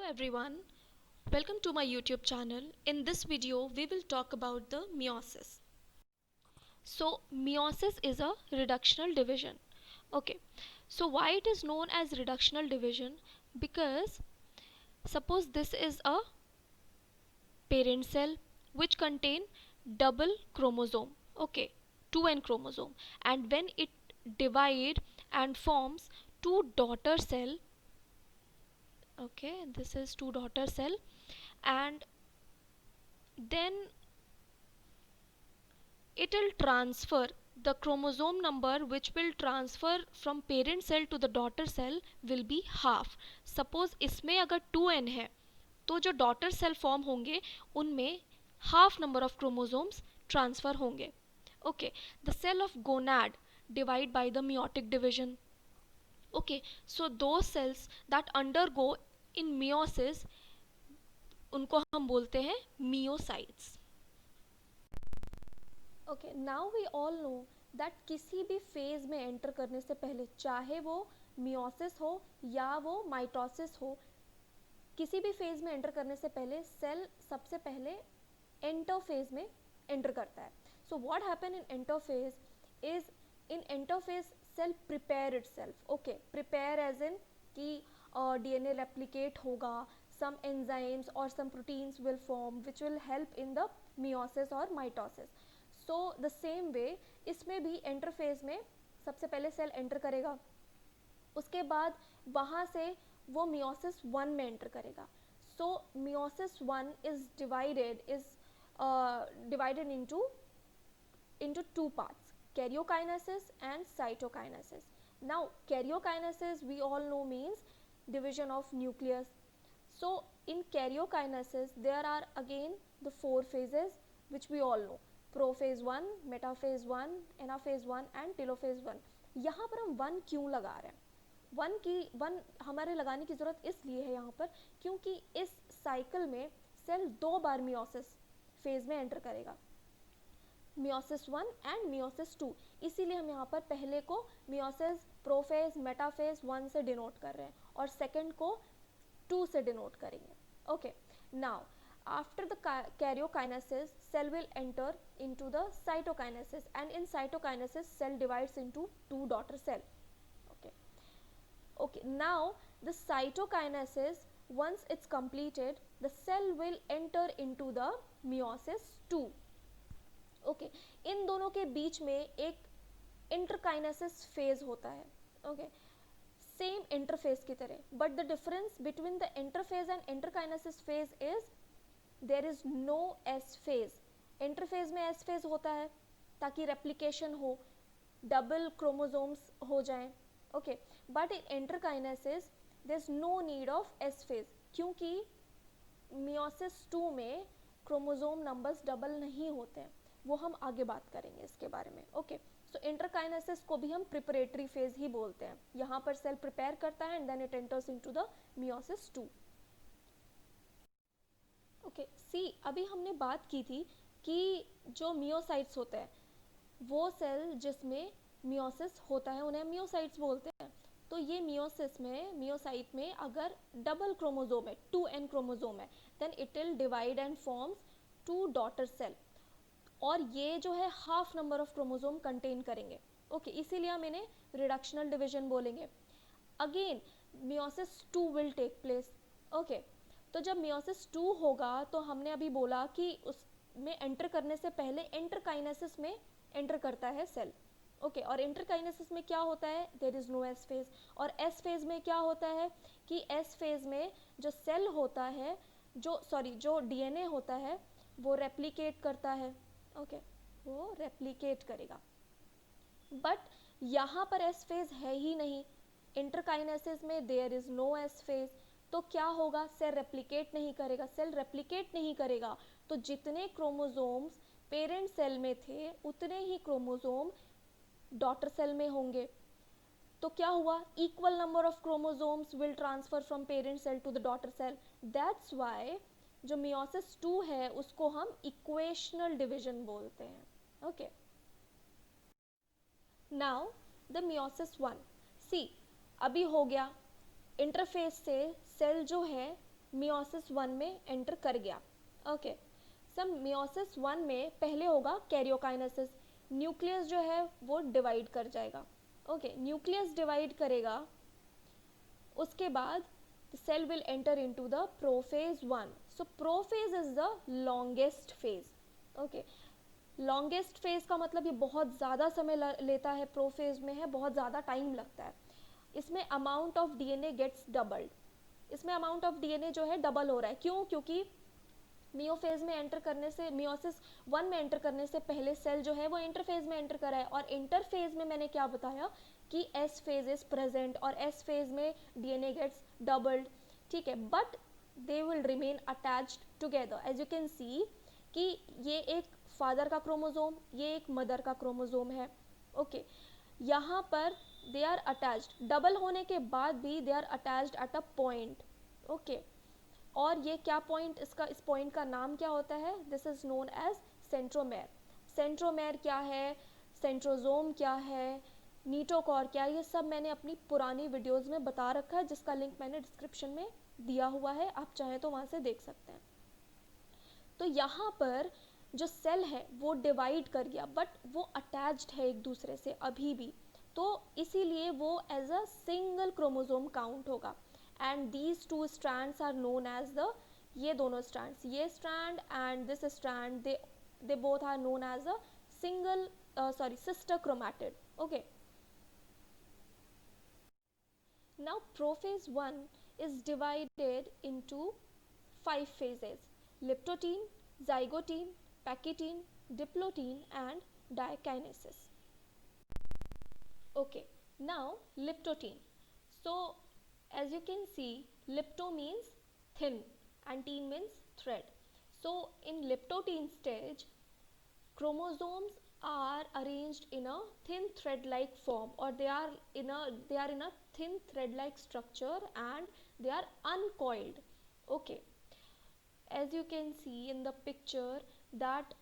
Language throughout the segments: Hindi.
everyone, welcome to my YouTube channel. In this video, we will talk about the meiosis. So, meiosis is a reductional division. Okay, so why it is known as reductional division? Because suppose this is a parent cell which contain double chromosome. Okay, 2n chromosome, and when it divide and forms two daughter cell. Okay, this is two daughter cell, and then it will transfer the chromosome number which will transfer from parent cell to the daughter cell will be half. Suppose इसमें अगर 2n है तो जो डॉटर सेल फॉर्म होंगे उनमें half number of chromosomes transfer होंगे. Okay, the cell of gonad divide by the meiotic division. Okay, so those cells that undergo in meiosis उनको हम बोलते हैं meiocytes. Okay, now we all know that किसी भी फेज में एंटर करने से पहले, चाहे वो मियोसिस हो या वो माइटोसिस हो, किसी भी फेज में एंटर करने से पहले सेल सबसे पहले एंटरफेज में एंटर करता है. So what happen in interphase is, in interphase cell prepare itself. Okay, prepare as in कि डीएनए रेप्लिकेट होगा, some enzymes or some proteins will form which will help in the meiosis or mitosis. So the same way इसमें भी इंटरफेज में सबसे पहले सेल एंटर करेगा, उसके बाद वहाँ से वो मियोसिस 1 में एंटर करेगा. So meiosis 1 is divided into two parts, karyokinesis and cytokinesis. Now karyokinesis we all know means division of nucleus. So in karyokinesis there are again the 4 phases which we all know: prophase 1, metaphase 1, anaphase 1 and telophase 1. यहाँ पर हम 1 क्यों लगा रहे हैं? 1 हमारे लगाने की ज़रूरत इसलिए है यहाँ पर क्योंकि इस साइकिल में सेल 2 बार मियोसिस फेज में एंटर करेगा, मियोसिस 1 एंड मियोसिस 2. इसीलिए हम यहाँ पर पहले को मियोसिस प्रोफेज मेटाफेज 1 से डिनोट कर रहे हैं और सेकंड को 2 से डिनोट करेंगे. Okay, now after the karyokinesis cell will enter into the cytokinesis, and in cytokinesis cell divides into 2 daughter cell. Okay, now the cytokinesis, once it's completed, the cell will enter into the meiosis 2. Okay, इन दोनों के बीच में एक इंटरकाइनेसिस फेज होता है. ओके, सेम इंटरफेज की तरह, but the difference between the interphase and interkinesis phase is there is no S phase. Interphase में एस फेज होता है ताकि रेप्लिकेशन हो, डबल क्रोमोसोम्स हो जाएं. Okay, but in interkinesis there is no need of S phase क्योंकि मियोसिस 2 में क्रोमोसोम नंबर्स डबल नहीं होते हैं. वो हम आगे बात करेंगे इसके बारे में. ओके, सो इंटरकाइनेसिस को भी हम प्रिपरेटरी फेज ही बोलते हैं. यहाँ पर सेल प्रिपेयर करता है and then it enters into the meiosis 2. Okay, see अभी हमने बात की थी कि जो मियोसाइट्स होते हैं वो सेल जिसमें मियोसिस होता है उन्हें मियोसाइट्स बोलते हैं. तो ये मियोसाइट में अगर डबल क्रोमोसोम है, 2n क्रोमोसोम है, then it will divide and forms 2 daughter cell, और ये जो है half number of chromosome contain करेंगे. ओके, इसीलिए हम इन्हें रिडक्शनल डिवीजन बोलेंगे. Again meiosis 2 will take place. Okay, तो जब मियोसिस 2 होगा तो हमने अभी बोला कि उसमें एंटर करने से पहले इंटरकाइनेसिस में एंटर करता है सेल. ओके, और इंटरकाइनेसिस में क्या होता है, there is no S phase. और एस फेज में क्या होता है कि एस फेज में जो सेल होता है, जो डीएनए होता है वो रेप्लिकेट करता है. ओके, वो रेप्लिकेट करेगा, बट यहाँ पर एस फेज है ही नहीं. इंटरकाइनेसिस में there is no S phase, तो क्या होगा, सेल रेप्लिकेट नहीं करेगा. सेल रेप्लिकेट नहीं करेगा तो जितने क्रोमोसोम्स पेरेंट सेल में थे उतने ही क्रोमोसोम डॉटर सेल में होंगे. तो क्या हुआ, equal number of chromosomes will transfer from parent cell to the daughter cell. That's why जो मियोसिस 2 है उसको हम इक्वेशनल डिवीजन बोलते हैं. Okay, now the meiosis 1. See अभी हो गया, इंटरफेस से सेल जो है मियोसिस 1 में एंटर कर गया। ओके, सब मियोसिस 1 में पहले होगा कैरियोकाइनेसिस, न्यूक्लियस जो है वो डिवाइड कर जाएगा। ओके, न्यूक्लियस डिवाइड करेगा, उसके बाद the cell will enter into the prophase 1. So prophase is the longest phase. Okay, longest phase का मतलब ये बहुत ज़्यादा समय लेता है, प्रोफेज में है, बहुत ज़्यादा टाइम लगता है। इसमें amount of DNA gets doubled, इसमें अमाउंट ऑफ डीएनए जो है डबल हो रहा है। क्यों? क्योंकि मियोफेज में एंटर करने से, मियोसिस 1 में एंटर करने से पहले सेल जो है वो इंटरफेज में एंटर करा है, और इंटरफेज में मैंने क्या बताया कि एस फेज इज प्रेजेंट, और एस फेज में डीएनए गेट्स डबल्ड, ठीक है, but they will remain attached together. As you can see कि ये एक फादर का क्रोमोजोम, ये एक मदर का क्रोमोजोम है। ओके, यहाँ पर दे आर अटैच्ड, डबल होने के बाद भी they are attached at a point. Okay, और ये क्या पॉइंट, इसका इस पॉइंट का नाम क्या होता है? This is known as centromere. Centromere क्या है, सेंट्रोजोम क्या है, नीटोकॉर क्या है, ये सब मैंने अपनी पुरानी वीडियोस में बता रखा है, जिसका लिंक मैंने डिस्क्रिप्शन में दिया हुआ है, आप चाहें तो वहाँ से देख सकते हैं। तो यहाँ पर जो सेल है वो डिवाइड कर गया, बट वो अटैच्ड है एक दूसरे से अभी भी, तो इसीलिए वो as a single chromosome count होगा। And these two strands are known as the, ये दोनों स्ट्रैंड्स, ये strand and this strand, they both are known as a single sister chromatid. Okay, now prophase 1 is divided into 5 phases: liptotene, zygotene, pachytene, diplotene and dikinesis. Okay, now liptotene. So as you can see, lipto means thin and teen means thread. So in liptotene stage, chromosomes are arranged in a thin thread like form, or they are in a thin thread like structure, and they are uncoiled. Okay, as you can see in the picture that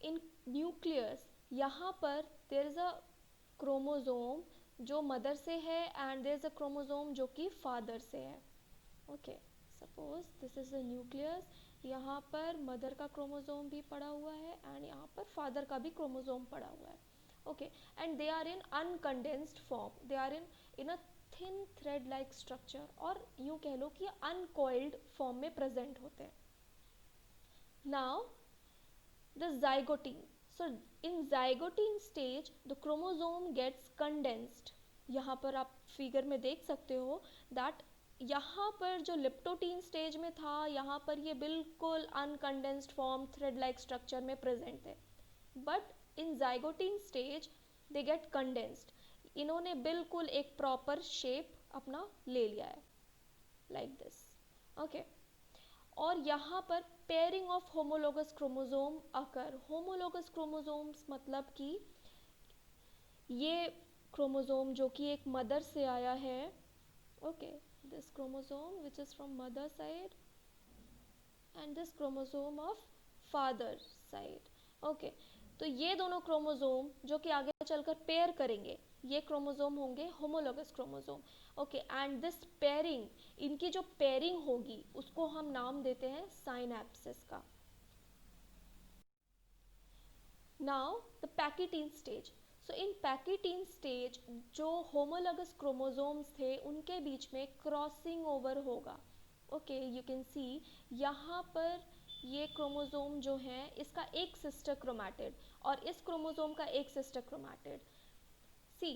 in nucleus, यहाँ पर there is a chromosome जो मदर से है, and there is a chromosome जो कि फादर से है। Okay, suppose this is the nucleus, यहाँ पर मदर का क्रोमोजोम भी पड़ा हुआ है एंड यहाँ पर फादर का भी क्रोमोजोम पड़ा हुआ है। Okay, and they are in uncondensed form, they are in a thin thread like structure, और यूँ कह लो कि अनकॉइल्ड फॉर्म में प्रेजेंट होते हैं। Now the zygotine. So in zygotine stage the chromosome gets condensed. यहाँ पर आप फिगर में देख सकते हो that यहाँ पर जो लिप्टोटीन स्टेज में था, यहाँ पर ये बिल्कुल uncondensed form thread like structure में प्रेजेंट थे, but in zygotene stage they get condensed, इन्होंने बिल्कुल एक प्रॉपर शेप अपना ले लिया है, लाइक दिस। ओके, और यहाँ पर pairing of homologous chromosome occur. Homologous chromosomes मतलब कि ये क्रोमोजोम जो कि एक मदर से आया है, okay, this chromosome which is from mother side and this chromosome of father side. Okay, तो ये दोनों क्रोमोजोम जो कि आगे चलकर पेयर करेंगे, ये क्रोमोजोम होंगे homologous chromosome. Okay, and this pairing, इनकी जो पेयरिंग होगी उसको हम नाम देते हैं साइनैप्सिस का। Now the pachytene stage. So in pachytene stage जो होमोलोगस क्रोमोजोम्स थे उनके बीच में क्रॉसिंग ओवर होगा। ओके, यू कैन सी यहाँ पर ये क्रोमोजोम जो है इसका एक सिस्टर क्रोमैटिड और इस क्रोमोजोम का एक सिस्टर क्रोमैटिड। सी,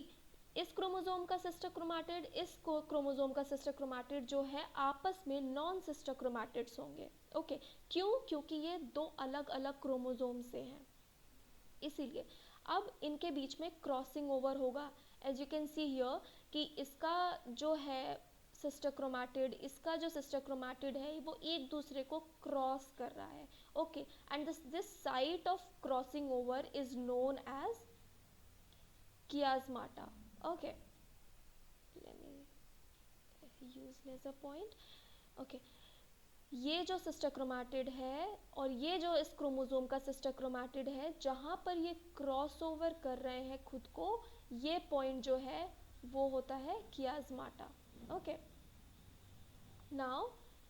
इस क्रोमोजोम का सिस्टर क्रोमैटिड, इस क्रोमोजोम का सिस्टर क्रोमैटिड जो है आपस में नॉन सिस्टर क्रोमैटिड्स होंगे। ओके, क्यों? क्योंकि ये दो अलग अलग क्रोमोजोम से हैं, इसीलिए अब इनके बीच में क्रॉसिंग ओवर होगा। As you can see here कि इसका जो है सिस्टर क्रोमैटिड, इसका जो सिस्टर क्रोमैटिड है वो एक दूसरे को क्रॉस कर रहा है। Okay, and this site of crossing over is known as chiasmata. Okay, let me use laser point. Okay, ये जो सिस्टर क्रोमैटिड है और ये जो इस क्रोमोजोम का सिस्टर क्रोमैटिड है, जहाँ पर ये क्रॉस ओवर कर रहे हैं खुद को, ये पॉइंट जो है वो होता है chiasmata. Okay, now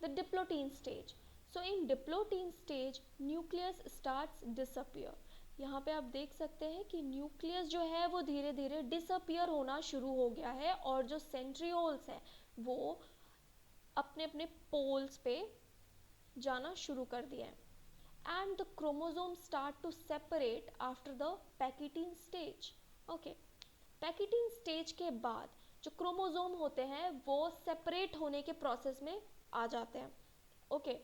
The diplotin stage. So in diplotin stage, nucleus starts disappear. यहाँ पे आप देख सकते हैं कि न्यूक्लियस जो है वो धीरे धीरे डिसअपियर होना शुरू हो गया है और जो सेंट्रियोल्स हैं वो अपने अपने पोल्स पे जाना शुरू कर दिया है. And the chromosomes start to separate after the Pachytene stage. Okay. Pachytene stage के बाद जो क्रोमोसोम होते हैं वो सेपरेट होने के प्रोसेस में आ जाते हैं. ओके.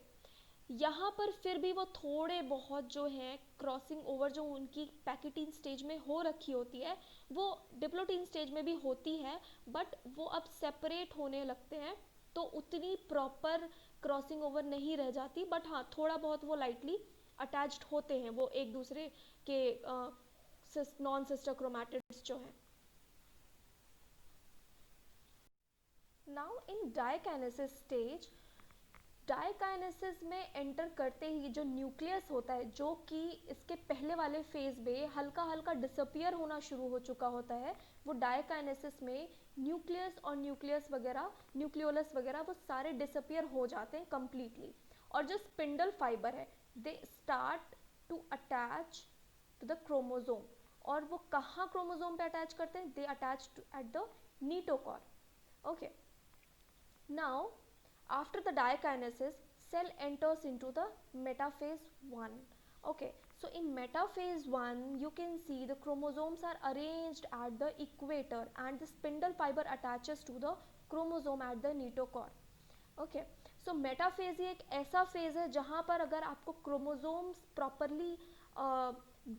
यहाँ पर फिर भी वो थोड़े बहुत जो हैं क्रॉसिंग ओवर जो उनकी पैकेटीन स्टेज में हो रखी होती है वो डिप्लोटीन स्टेज में भी होती है, बट वो अब सेपरेट होने लगते हैं तो उतनी प्रॉपर क्रॉसिंग ओवर नहीं रह जाती, बट हाँ थोड़ा बहुत वो लाइटली अटैच्ड होते हैं वो एक दूसरे के नॉन सिस्टर क्रोमैटिड्स जो हैं. Now in diakinesis stage, diakinesis में एंटर करते ही जो न्यूक्लियस होता है जो कि इसके पहले वाले फेज में हल्का हल्का डिसअपियर होना शुरू हो चुका होता है, वो डायकाइनेसिस में न्यूक्लियस और न्यूक्लियस वगैरह न्यूक्लियोलस वगैरह वो सारे डिसअपियर हो जाते हैं कम्प्लीटली. और जो स्पिंडल फाइबर है they start to attach to the chromosome. और वो कहाँ क्रोमोसोम पे अटैच करते हैं? They attach at the kinetochore. Okay. Now after the diakinesis, cell enters into the metaphase 1. Okay, so in metaphase 1 you can see the chromosomes are arranged at the equator and the spindle fiber attaches to the chromosome at the notochord. Okay, so metaphase एक ऐसा फेज है जहाँ पर अगर आपको क्रोमोसोम्स प्रॉपरली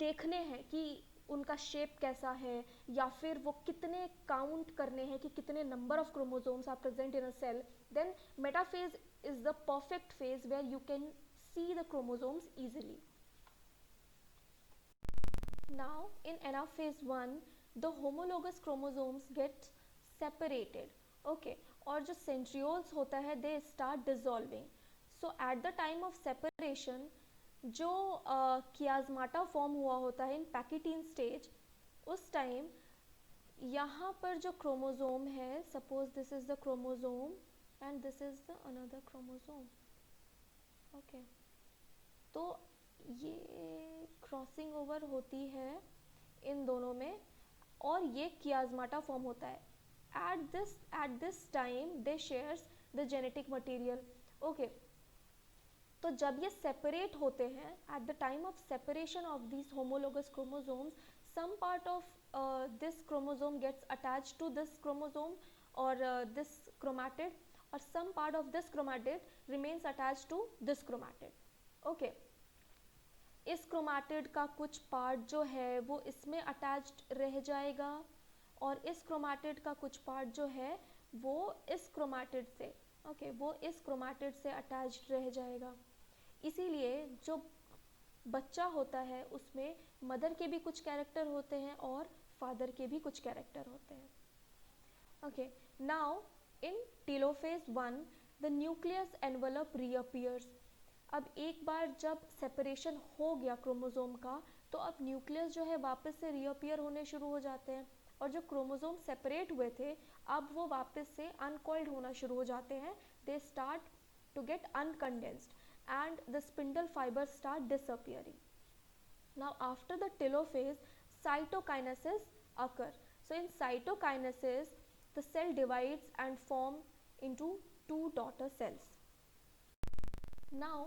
देखने हैं कि उनका शेप कैसा है या फिर वो कितने काउंट करने हैं कि कितने number of chromosomes are present in a cell, then metaphase is the perfect phase where you can see the chromosomes easily. Now in anaphase 1 the homologous chromosomes get separated. Okay, और जो centrioles होता है they start dissolving. So at the time of separation जो chiasmata form हुआ होता है in Pachytene stage, उस टाइम यहाँ पर जो क्रोमोसोम है, suppose this is the chromosome and this is the another chromosome. Okay, तो ये क्रॉसिंग ओवर होती है इन दोनों में और ये कियाज़माटा फॉर्म होता है. at this time they shares the genetic material. Okay, तो जब ये सेपरेट होते हैं at the time of separation of these homologous chromosomes, some part of this chromosome gets attached to this chromosome or this chromatid, or some part of this chromatid remains attached to this chromatid. Okay, इस chromatid का कुछ part जो है वो इसमें attached रह जाएगा और इस chromatid का कुछ part जो है वो इस chromatid से वो इस chromatid से attached रह जाएगा. इसीलिए जो बच्चा होता है उसमें मदर के भी कुछ कैरेक्टर होते हैं और फादर के भी कुछ कैरेक्टर होते हैं. Okay, now in telophase 1 the nucleus envelope reappears. अब एक बार जब सेपरेशन हो गया क्रोमोसोम का तो अब न्यूक्लियस जो है वापस से रीअपियर होने शुरू हो जाते हैं और जो क्रोमोसोम सेपरेट हुए थे अब वो वापस से अनकॉइल्ड होना शुरू हो जाते हैं. They start to get uncondensed and the spindle fibers start disappearing. Now after the telophase cytokinesis occur. So in cytokinesis the cell divides and form into two daughter cells. Now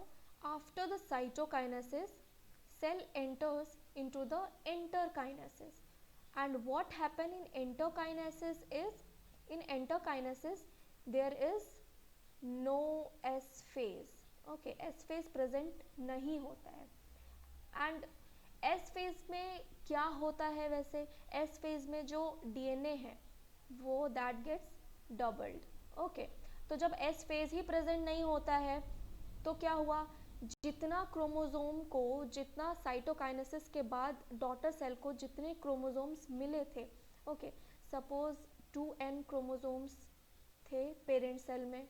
after the cytokinesis cell enters into the enterokinesis. And what happen in enterokinesis is, in enterokinesis there is no S phase. Okay, S phase present नहीं होता है. एंड एस फेज में क्या होता है वैसे? एस फेज में जो डीएनए है वो दैट गेट्स डबल्ड. ओके, तो जब एस फेज ही प्रेजेंट नहीं होता है तो क्या हुआ, जितना क्रोमोसोम को, जितना साइटोकाइनेसिस के बाद डॉटर सेल को जितने क्रोमोसोम्स मिले थे, ओके, सपोज 2n क्रोमोसोम्स थे पेरेंट सेल में.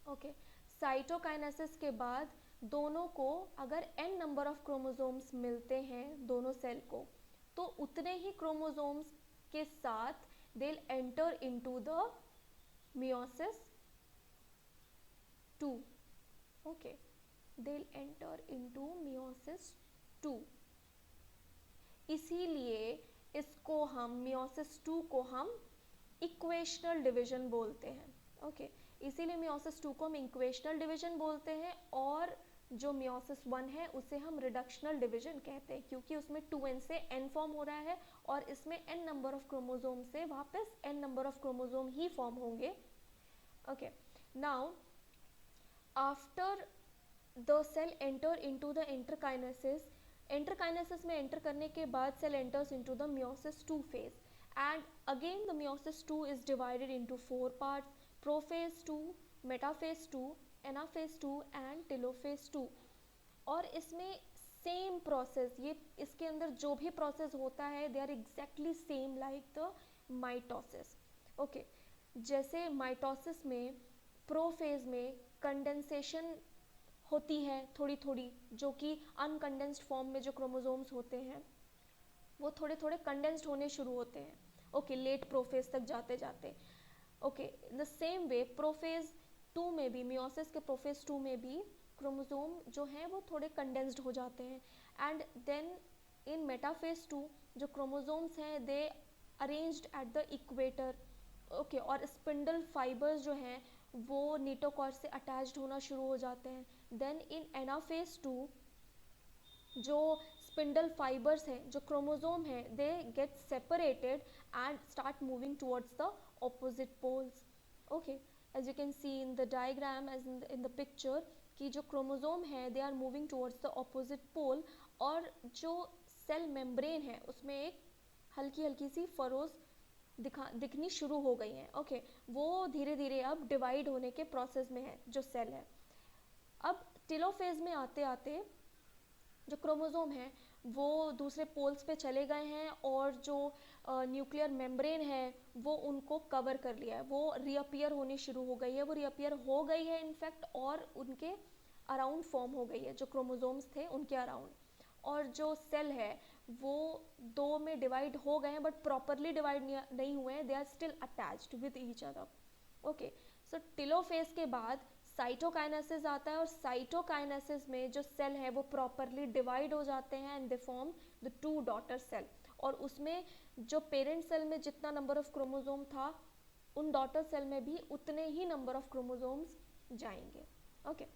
ओके, साइटोकाइनेसिस के बाद दोनों को अगर n नंबर ऑफ क्रोमोसोम्स मिलते हैं दोनों सेल को तो उतने ही क्रोमोसोम्स के साथ they will enter into the meiosis Okay, they'll enter into meiosis 2. इसीलिए इसको हम मियोसिस 2 को हम इक्वेशनल डिवीजन बोलते हैं. ओके, इसीलिए मियोसिस 2 को हम इक्वेशनल डिवीजन बोलते हैं और जो मियोसिस 1 है उसे हम रिडक्शनल डिवीजन कहते हैं, क्योंकि उसमें 2n से n फॉर्म हो रहा है और इसमें n नंबर ऑफ क्रोमोसोम से वापस n नंबर ऑफ क्रोमोसोम ही फॉर्म होंगे. Okay, now after the cell enter into the interkinesis, interkinesis में एंटर करने के बाद cell enters into the meiosis 2 phase, and again the meiosis 2 is divided into 4 parts: prophase 2, metaphase 2, anaphase 2 and telophase 2. और इसमें सेम प्रोसेस, ये इसके अंदर जो भी प्रोसेस होता है they are exactly same like the mitosis. Okay, जैसे माइटोसिस में प्रोफेज में कंडेंसेशन होती है थोड़ी थोड़ी, जो कि अनकंडेंस्ड फॉर्म में जो क्रोमोसोम्स होते हैं वो थोड़े थोड़े कंडेंस्ड होने शुरू होते हैं. ओके, लेट प्रोफेज तक जाते जाते. Okay, the same way prophase 2 में भी, मियोसिस के प्रोफेज 2 में भी क्रोमोसोम जो हैं वो थोड़े कंडेंस्ड हो जाते हैं. एंड देन इन मेटाफेज 2 जो क्रोमोसोम्स हैं they arranged at the equator. Okay, और स्पिंडल फाइबर्स जो हैं वो नीटोकॉर से अटैच्ड होना शुरू हो जाते हैं. देन इन एनाफेज 2 जो स्पिंडल फाइबर्स हैं, जो क्रोमोसोम हैं, they get separated and start moving towards the opposite poles. Okay, as you can see in the diagram, as in the picture, कि जो क्रोमोसोम है they are moving towards the opposite pole, और जो सेल मेम्ब्रेन है उसमें एक हल्की हल्की सी फरोज दिखनी शुरू हो गई हैं. ओके, वो धीरे धीरे अब डिवाइड होने के प्रोसेस में है जो सेल है. अब टेलोफेज में आते आते जो क्रोमोसोम है वो दूसरे पोल्स पे चले गए हैं और जो न्यूक्लियर मेम्ब्रेन है वो उनको कवर कर लिया है, वो रीअपियर होनी शुरू हो गई है, वो रीअपियर हो गई है इनफैक्ट, और उनके अराउंड फॉर्म हो गई है जो क्रोमोसोम्स थे उनके अराउंड. और जो सेल है वो 2 में डिवाइड हो गए हैं बट प्रॉपरली डिवाइड नहीं हुए हैं, they are still attached with each other. Okay, so telophase के बाद साइटोकाइनेसिस आता है और साइटोकाइनेसिस में जो सेल है वो प्रॉपरली डिवाइड हो जाते हैं and they form the 2 daughter cell. और उसमें जो पेरेंट सेल में जितना नंबर ऑफ क्रोमोसोम था उन डॉटर सेल में भी उतने ही नंबर ऑफ क्रोमोसोम्स जाएंगे. ओके.